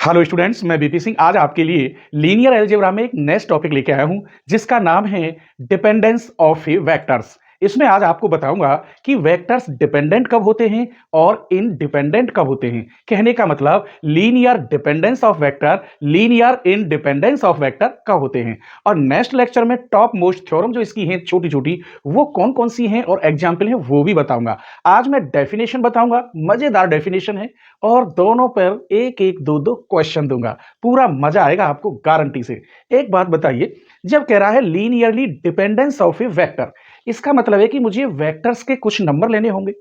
Hello students, मैं BP Singh आज आपके लिए लीनियर अलजेब्रा में एक नेक्स्ट टॉपिक लेके आया हूं जिसका नाम है डिपेंडेंस ऑफ वेक्टर्स। इसमें आज आपको बताऊंगा कि वेक्टर्स डिपेंडेंट कब होते हैं और इनडिपेंडेंट कब होते हैं। कहने का मतलब linear dependence of vector, linear independence of vector कब होते हैं। और नेक्स्ट लेक्चर में टॉप मोस्ट थ्योरम जो इसकी हैं छोटी छोटी, वो कौन कौन सी हैं और एग्जाम्पल हैं वो भी बताऊंगा। आज मैं डेफिनेशन बताऊंगा, मजेदार डेफिनेशन है, और दोनों पर एक एक दो दो क्वेश्चन दूंगा। पूरा मजा आएगा आपको गारंटी से। एक बात बताइए, जब कह रहा है linearly dependence of A vector, इसका मतलब है कि मुझे वेक्टर्स के कुछ नंबर लेने होंगे,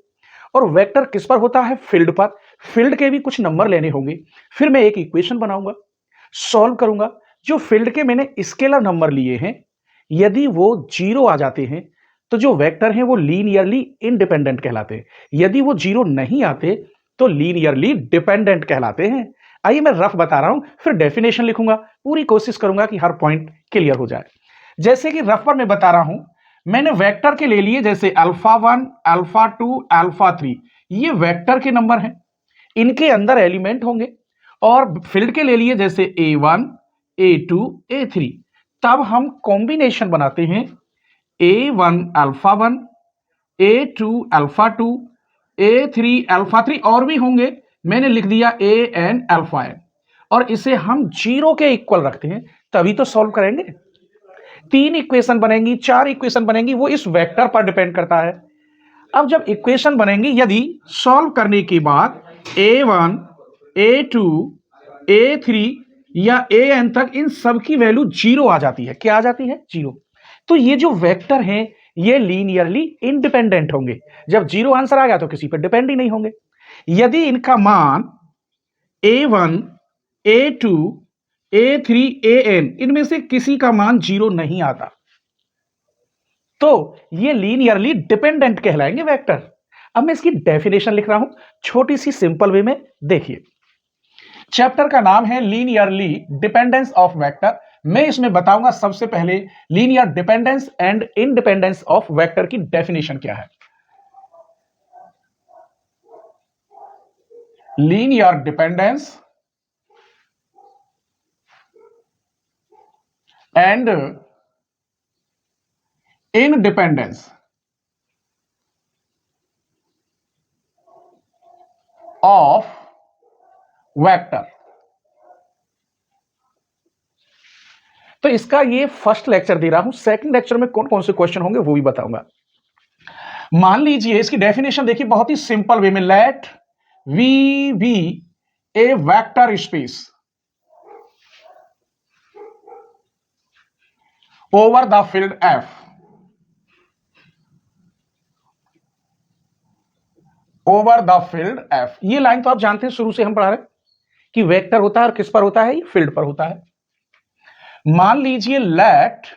और वेक्टर किस पर होता है? फील्ड पर। फील्ड के भी कुछ नंबर लेने होंगे। फिर मैं एक इक्वेशन बनाऊंगा, सॉल्व करूंगा। जो फील्ड के मैंने स्केलर नंबर लिए हैं, यदि वो जीरो आ जाते हैं तो जो वेक्टर हैं वो लीनियरली इंडिपेंडेंट कहलाते हैं। यदि वो जीरो नहीं आते तो लीनियरली डिपेंडेंट कहलाते हैं। आइए मैं रफ बता रहा हूं, फिर डेफिनेशन लिखूंगा। पूरी कोशिश करूंगा कि हर पॉइंट क्लियर हो जाए। जैसे कि रफ पर मैं बता रहा हूं, मैंने वेक्टर के ले लिए जैसे अल्फा 1, अल्फा 2, अल्फा 3। ये वेक्टर के नंबर हैं, इनके अंदर एलिमेंट होंगे। और फील्ड के ले लिए जैसे A1, A2, A3। तब हम कॉम्बिनेशन बनाते हैं A1 alpha 1, A2 alpha 2, A3 alpha 3, और भी होंगे, मैंने लिख दिया AN अल्फा n। और इसे हम जीरो के इक्वल रखते हैं, तभी तो सॉल्व करेंगे। 3 इक्वेशन बनेंगी, 4 इक्वेशन बनेंगी, वो इस वेक्टर पर डिपेंड करता है। अब जब इक्वेशन बनेंगी, यदि सॉल्व करने के बाद A1, A2, A3 या AN तक इन सब की वैल्यू जीरो आ जाती है। क्या आ जाती है? जीरो। तो ये जो वेक्टर हैं ये लीनियरली इंडिपेंडेंट होंगे। जब जीरो आंसर आ गया तो किसी पर डिपेंड ही नहीं होंगे। यदि इनका मान A1, A2, A3, AN इनमें से किसी का मान जीरो नहीं आता तो ये लीनियरली डिपेंडेंट कहलाएंगे वेक्टर। अब मैं इसकी डेफिनेशन लिख रहा हूं छोटी सी सिंपल वे में। देखिए, चैप्टर का नाम है लीनियरली डिपेंडेंस ऑफ वेक्टर। मैं इसमें बताऊंगा सबसे पहले linear dependence and independence of vector की डेफिनेशन क्या है। Linear dependence and independence of vector. तो इसका ये फर्स्ट लेक्चर दे रहा हूं। सेकंड लेक्चर में कौन कौन से क्वेश्चन होंगे वो भी बताऊंगा। मान लीजिए इसकी डेफिनेशन देखिए बहुत ही सिंपल वे में। Let V be a vector space over the field F. Over the field F, ये लाइन तो आप जानते हैं, शुरू से हम पढ़ा रहे हैं कि वेक्टर होता है और किस पर होता है? ये फील्ड पर होता है। मान लीजिए let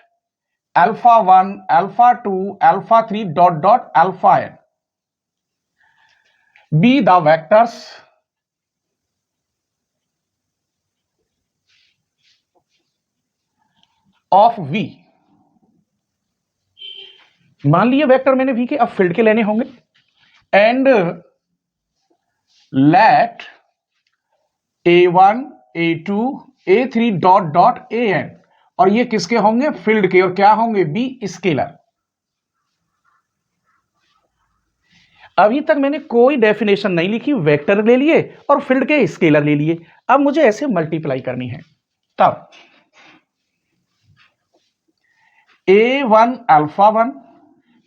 alpha 1, alpha 2, alpha 3 dot dot alpha n be the vectors of V। मान लिए वेक्टर मैंने V के, अब फील्ड के लेने होंगे। And let A1, A2, A3 dot dot AN, और ये किसके होंगे? फील्ड के। और क्या होंगे? B scalar. अभी तक मैंने कोई डेफिनेशन नहीं लिखी, वेक्टर ले लिए और फील्ड के स्केलर ले लिए। अब मुझे ऐसे मल्टीप्लाई करनी है। तब A1 alpha 1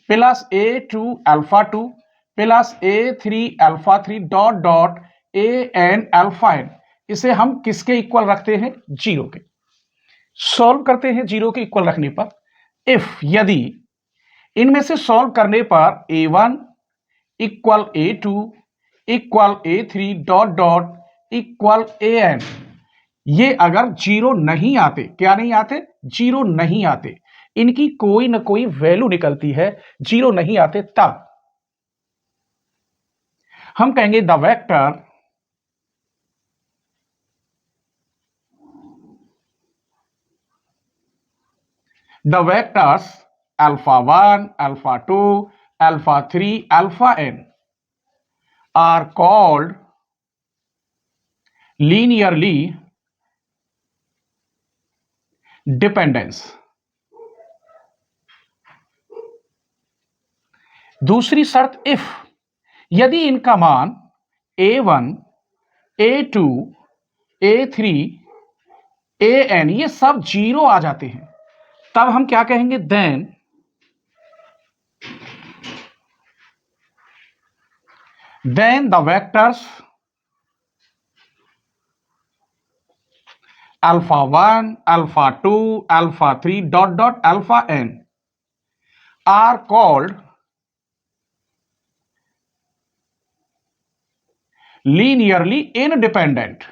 plus A2 alpha 2 plus A3 alpha 3 dot dot AN alpha n, इसे हम किसके इक्वल रखते हैं? जीरो के। सॉल्व करते हैं जीरो के इक्वल रखने पर। इफ यदि इनमें से सॉल्व करने पर A1 equal A2 equal A3 dot dot equal AN, ये अगर जीरो नहीं आते, क्या नहीं आते? जीरो नहीं आते, इनकी कोई ना कोई वैल्यू निकलती है, जीरो नहीं आते, तब हम कहेंगे the vectors alpha 1, alpha 2, alpha 3, alpha n are called linearly dependence. दूसरी शर्त इफ यदि इनका मान a1 a2 a3 an ये सब जीरो आ जाते हैं, तब हम क्या कहेंगे, then the vectors alpha 1 alpha 2 alpha 3 dot dot alpha n are called linearly independent।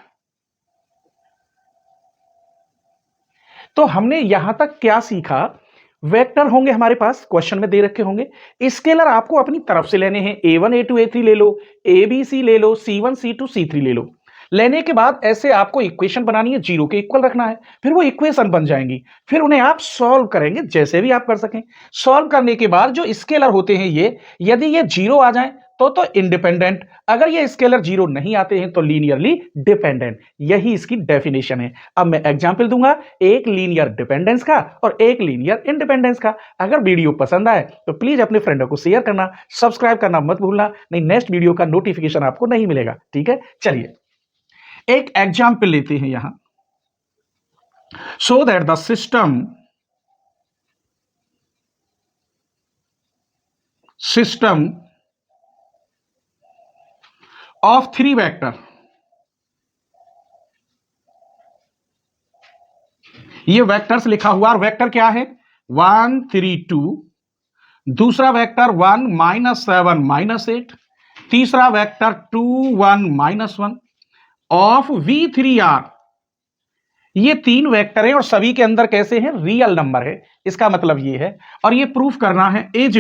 तो हमने यहां तक क्या सीखा, वेक्टर होंगे हमारे पास, क्वेश्चन में दे रखे होंगे, स्केलर आपको अपनी तरफ से लेने हैं, a1 a2 a3 ले लो, abc ले लो, c1 c2 c3 ले लो। लेने के बाद ऐसे आपको इक्वेशन बनानी है, जीरो के इक्वल रखना है, फिर वो इक्वेशन बन जाएंगी, फिर उन्हें आप सॉल्व करेंगे जैसे भी आप कर सकें। सॉल्व करने के बाद जो स्केलर होते हैं ये, यदि ये जीरो आ जाएं तो इंडिपेंडेंट, अगर ये स्केलर जीरो नहीं आते हैं तो लीनियरली डिपेंडेंट। यही इसकी डेफिनेशन है। अब मैं एग्जांपल दूंगा, एक लीनियर डिपेंडेंस का और एक लीनियर इंडिपेंडेंस का। अगर वीडियो पसंद आए तो प्लीज अपने फ्रेंडों को शेयर करना, सब्सक्राइब करना मत भूलना, नहीं नेक्स्ट वीडियो का नोटिफिकेशन आपको नहीं मिलेगा। ठीक है, चलिए एक एग्जांपल लेते हैं यहां। So that the system of three vector, ये वेक्टर्स लिखा हुआ, और वेक्टर क्या है 1 3 2, दूसरा वेक्टर 1 -7 -8, तीसरा वेक्टर 2 1 -1 ऑफ V3R। ये तीन वेक्टर है और सभी के अंदर कैसे हैं, रियल नंबर है। इसका मतलब ये है, और ये प्रूफ करना है, इज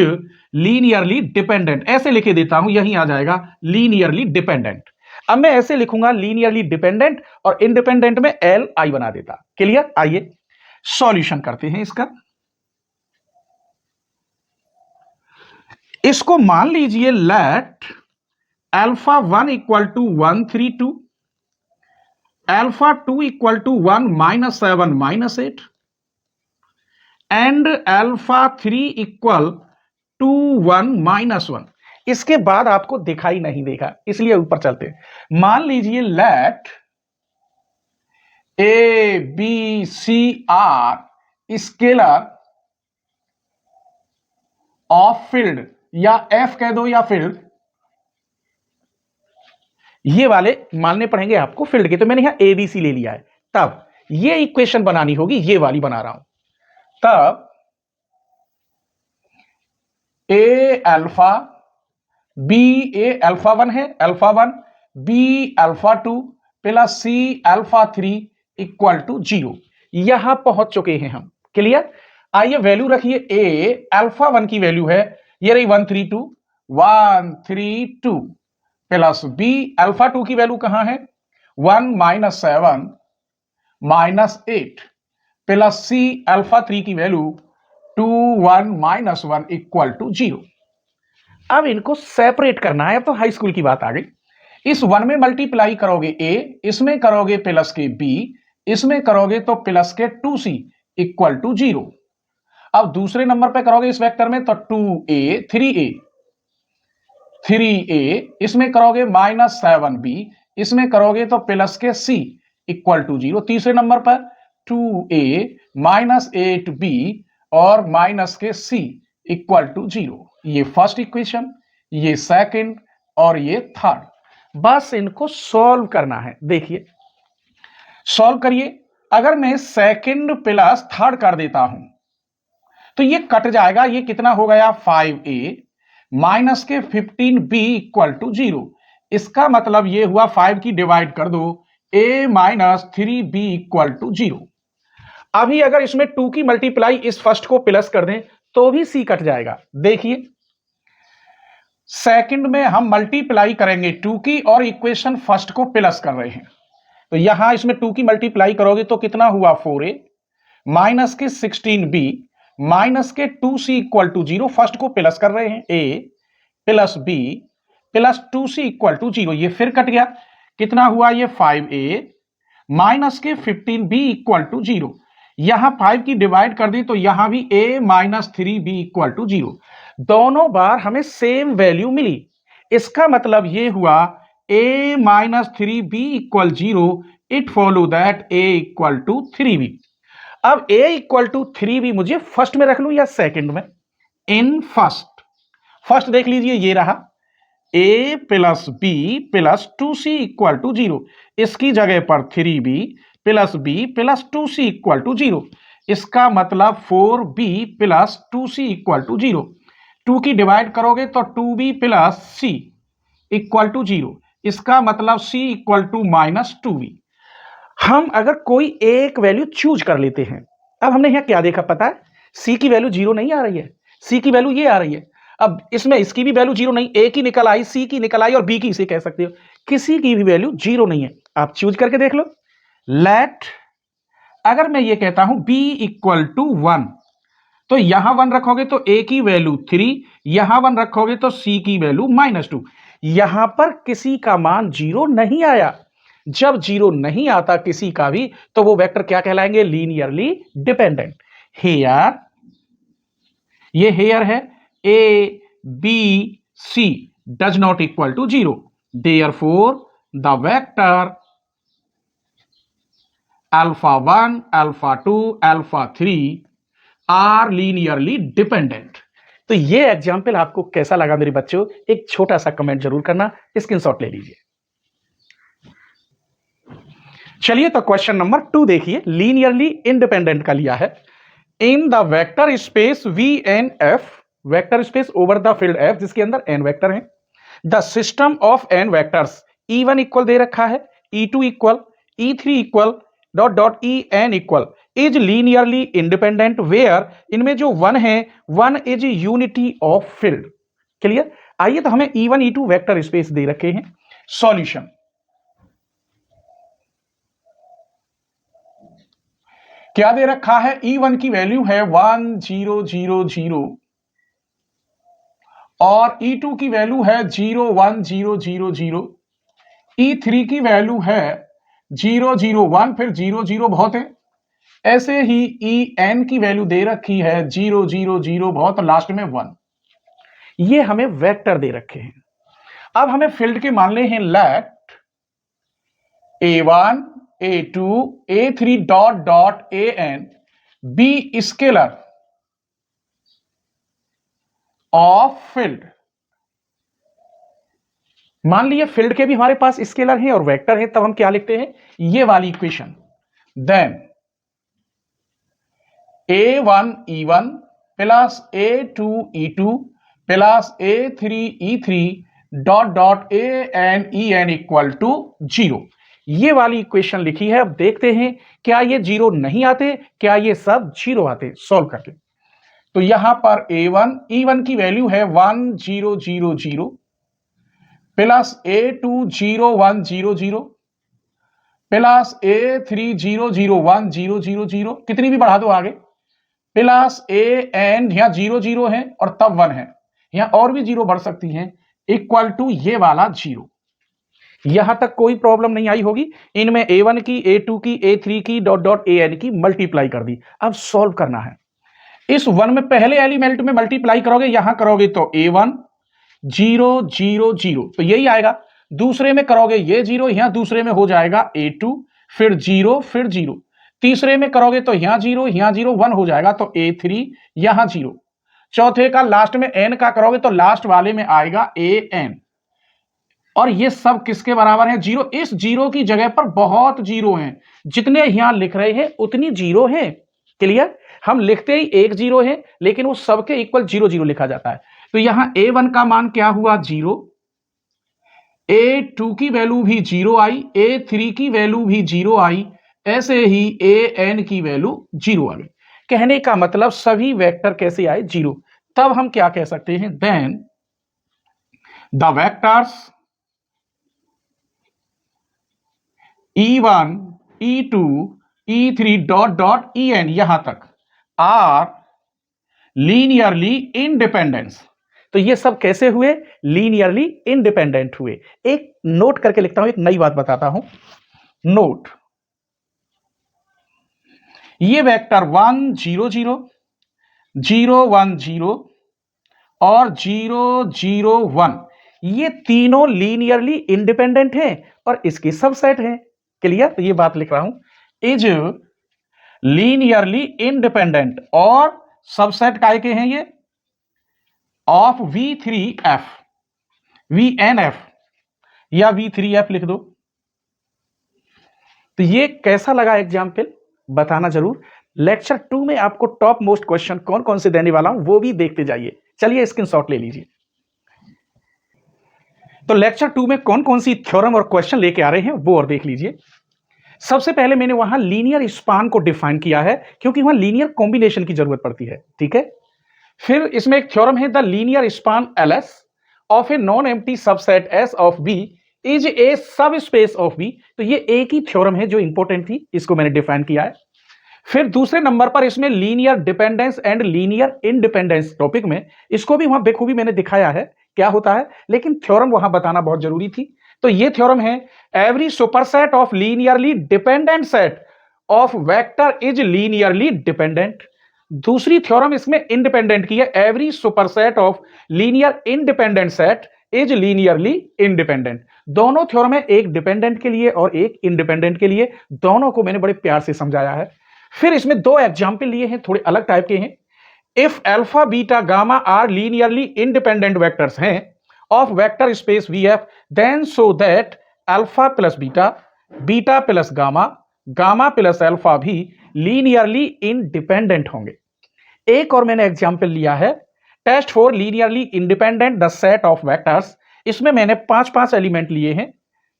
लीनियरली डिपेंडेंट। ऐसे लिखे देता हूं, यहीं आ जाएगा लीनियरली डिपेंडेंट। अब मैं ऐसे लिखूंगा लीनियरली डिपेंडेंट, और इंडिपेंडेंट में LI बना देता। क्लियर, आइए सॉल्यूशन करते हैं इसका। इसको मान लीजिए let alpha 1 equal to 132, alpha 2 equal to 1 -7 -8 and alpha 3 equal to 1 -1। इसके बाद आपको दिखाई नहीं देगा, इसलिए ऊपर चलते हैं। मान लीजिए let A B C R scalar of field, या एफ कह दो या फील्ड, ये वाले मानने पड़ेंगे आपको फील्ड के, तो मैंने यहां एबीसी ले लिया है। तब ये इक्वेशन बनानी होगी, ये वाली बना रहा हूं। तब a alpha b, a alpha 1 है, alpha 1 b alpha 2 plus c alpha 3 equal to 0। यहां पहुंच चुके हैं हम। क्लियर, आइए वैल्यू रखिए। ए अल्फा 1 की वैल्यू है, ये रही 132 प्लस बी अल्फा 2 की वैल्यू कहां है 1 -7 -8 प्लस सी अल्फा 3 की वैल्यू 2 1 -1 इक्वल टू 0। अब इनको सेपरेट करना है। अब तो हाई स्कूल की बात आ गई। इस 1 में मल्टीप्लाई करोगे ए, इसमें करोगे प्लस के बी, इसमें करोगे तो प्लस के 2c इक्वल टू 0। अब दूसरे नंबर पे करोगे इस वेक्टर में तो 2a 3a, इसमें करोगे -7b, इसमें करोगे तो प्लस के c इक्वल टू 0। तीसरे नंबर पर 2a -8b और माइनस के c इक्वल टू 0। ये फर्स्ट इक्वेशन, ये सेकंड और ये थर्ड। बस इनको सॉल्व करना है। देखिए सॉल्व करिए। अगर मैं सेकंड प्लस थर्ड कर देता हूं तो ये कट जाएगा। ये कितना हो गया 5a माइनस के 15b इक्वल टू 0। इसका मतलब ये हुआ 5 की डिवाइड कर दो, a minus 3b equal to 0। अभी अगर इसमें 2 की मल्टीप्लाई इस फर्स्ट को प्लस कर दें तो भी c कट जाएगा। देखिए सेकंड में हम मल्टीप्लाई करेंगे 2 की और इक्वेशन फर्स्ट को प्लस कर रहे हैं, तो यहां इसमें 2 की मल्टीप्लाई करोगे तो कितना हुआ 4a माइनस के 16b माइनस के 2c इक्वल टू 0। फर्स्ट को प्लस कर रहे हैं a plus b plus 2c equal to 0। ये फिर कट गया, कितना हुआ ये 5a माइनस के 15b इक्वल टू 0। यहां 5 की डिवाइड कर दी तो यहां भी a minus 3b equal to 0। दोनों बार हमें सेम वैल्यू मिली। इसका मतलब ये हुआ a minus 3b equal 0, it follow that a equal to 3b। अब a इक्वल टू 3b मुझे फर्स्ट में रख लूं या सेकंड में? इन फर्स्ट देख लीजिए, ये रहा a plus b plus 2c equal to 0। इसकी जगह पर 3b plus b plus 2c equal to 0। इसका मतलब 4b plus 2c equal to 0। 2 की डिवाइड करोगे तो 2b plus c equal to 0। इसका मतलब c equal to minus 2b। हम अगर कोई एक वैल्यू चूज कर लेते हैं, अब हमने यहां क्या देखा पता है? c की वैल्यू 0 नहीं आ रही है, c की वैल्यू ये आ रही है। अब इसमें इसकी भी वैल्यू 0 नहीं, a की निकल आई, c की निकल आई और b की इसे कह सकते हो, किसी की भी वैल्यू 0 नहीं है। आप चूज करके देख लो। लेट अगर मैं ये कहता हूं b इक्वल टू 1, तो यहां 1 रखोगे तो a की वैल्यू 3, यहां 1 रखोगे तो c की वैल्यू माइनस 2। यहां पर किसी का मान 0 नहीं आया। जब 0 नहीं आता किसी का भी, तो वो वेक्टर क्या कहलाएंगे? Linearly dependent. हेयर, ये हेयर है a b c does not equal to 0, therefore the vector alpha 1 alpha 2 alpha 3 are linearly dependent. तो ये एग्जाम्पल आपको कैसा लगा मेरे बच्चों? एक छोटा सा कमेंट जरूर करना, स्क्रीनशॉट ले लीजिए। चलिए तो क्वेश्चन नंबर 2 देखिए, लीनियरली इंडिपेंडेंट का लिया है। In the vector space V N F, vector space over the field F जिसके अंदर एन वेक्टर है, the system of N vectors E1 equal दे रखा है, E2 equal, E3 equal, dot dot En equal is linearly independent where, इनमें जो 1 है 1 is unity of field. Clear? आइए तो हमें E1 E2 वेक्टर स्पेस दे रखे हैं। सॉल्यूशन, क्या दे रखा है? E1 की वैल्यू है 1 0 0 0 और E2 की वैल्यू है 0 1 0 0 0। E3 की वैल्यू है 0 0 1, फिर 0 0 बहुत है। ऐसे ही En की वैल्यू दे रखी है 0 0 0 बहुत, लास्ट में 1। ये हमें वेक्टर दे रखे हैं। अब हमें फील्ड के मान ले हैं let A1 A2 A3 dot dot An b scalar of field. मान लिए फील्ड के भी हमारे पास स्केलर है और वेक्टर है, तब हम क्या लिखते हैं? ये वाली equation. Then A1 E1 plus A2 E2 plus A3 E3 dot dot An En equal to 0। ये वाली इक्वेशन लिखी है। अब देखते हैं क्या ये 0 नहीं आते, क्या ये सब 0 आते, सॉल्व करके। तो यहां पर A1 E1 की वैल्यू है 1 0 0 0 प्लस A2 0 1 0 0 प्लस A3 0 0 1 0 0 0, कितनी भी बढ़ा दो आगे, प्लस An, यहां 0 0 है और तब 1 है, यहां और भी 0 बढ़ सकती हैं, इक्वल टू ये वाला 0। यहां तक कोई प्रॉब्लम नहीं आई होगी। इनमें A1 की A2 की A3 की डॉट डॉट An की मल्टीप्लाई कर दी। अब सॉल्व करना है। इस 1 में पहले एलिमेंट में मल्टीप्लाई करोगे, यहां करोगे तो A1 0 0 0 तो यही आएगा। दूसरे में करोगे ये 0, यहां दूसरे में हो जाएगा A2, फिर 0 फिर 0। तीसरे में करोगे तो यहां 0 यहां 0, 1 हो जाएगा तो A3, यहां 0। चौथे का लास्ट में n का करोगे तो लास्ट वाले में आएगा An। और ये सब किसके बराबर है? 0। इस 0 की जगह पर बहुत 0 हैं, जितने यहां लिख रहे हैं उतनी 0 हैं। क्लियर? हम लिखते ही एक 0 है, लेकिन वो सबके इक्वल 0 0 लिखा जाता है। तो यहां A1 का मान क्या हुआ? 0। A2 की वैल्यू भी 0 आई, A3 की वैल्यू भी 0 आई, ऐसे ही An की वैल्यू 0 आ गई। कहने का मतलब सभी वेक्टर कैसे आए? 0। तब हम क्या कह सकते हैं? Then the vectors E1 E2 E3 dot dot En यहां तक आर लीनियरली इंडिपेंडेंस। तो ये सब कैसे हुए? लीनियरली इंडिपेंडेंट हुए। एक नोट करके लिखता हूं, एक नई बात बताता हूं। नोट, ये वेक्टर 1 0 0 0 1 0 और 0 0 1 ये तीनों लीनियरली इंडिपेंडेंट हैं और इसकी सबसेट हैं। क्लियर? तो ये बात लिख रहा हूं, इज लीनियरली इंडिपेंडेंट और सबसेट काय के हैं ये ऑफ V3F VNF या V3F लिख दो। तो ये कैसा लगा एग्जाम्पल बताना जरूर। लेक्चर 2 में आपको टॉप मोस्ट क्वेश्चन कौन कौन से देने वाला हूं वो भी देखते जाइए। चलिए स्क्रीनशॉट ले लीजिए। तो लेक्चर 2 में कौन कौन सी थ्योरम और क्वेश्चन लेके आ रहे हैं वो और देख लीजिए। सबसे पहले मैंने वहां लीनियर स्पान को डिफाइन किया है क्योंकि वहां लीनियर कॉम्बिनेशन की जरूरत पड़ती है, ठीक है। फिर इसमें एक थ्योरम है, the linear span LS of a non empty subset S of B is a सब स्पेस ऑफ B। तो ये एक ही थ्योरम है जो इंपॉर्टेंट थी, इसको मैंने डिफाइन किया है। फिर दूसरे नंबर पर इसमें linear dependence and linear independence topic में इसको भी वहां बेखूबी मैंने दिखाया है क्या होता है, लेकिन थ्योरम वहां बताना बहुत जरूरी थी। तो ये थ्योरम है, every superset of linearly dependent set of vector is linearly dependent. दूसरी थ्योरम इसमें इंडिपेंडेंट की है, every superset of linear independent set is linearly independent. दोनों थ्योरम है, एक डिपेंडेंट के लिए और एक इंडिपेंडेंट के लिए, दोनों को मैंने बड़े प्यार से समझाया है। फिर इसमें दो एग्जाम्पल लिए हैं, थोड़े अलग टाइप के हैं। If alpha beta gamma are linearly independent vectors हैं of vector space VF then so that alpha plus beta, beta plus gamma, gamma plus alpha भी लीनियरली इंडिपेंडेंट होंगे। एक और मैंने एग्जाम्पल लिया है, test for linearly independent the set of vectors. इसमें मैंने 5 एलिमेंट लिए हैं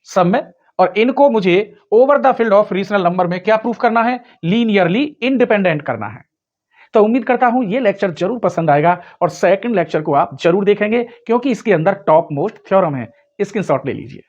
सब में, और इनको मुझे over the field of rational number में क्या प्रूफ करना है, लीनियरली इंडिपेंडेंट करना है। तो उम्मीद करता हूं ये लेक्चर जरूर पसंद आएगा और सेकंड लेक्चर को आप जरूर देखेंगे क्योंकि इसके अंदर टॉप मोस्ट थ्योरम है। स्क्रीनशॉट ले लीजिए।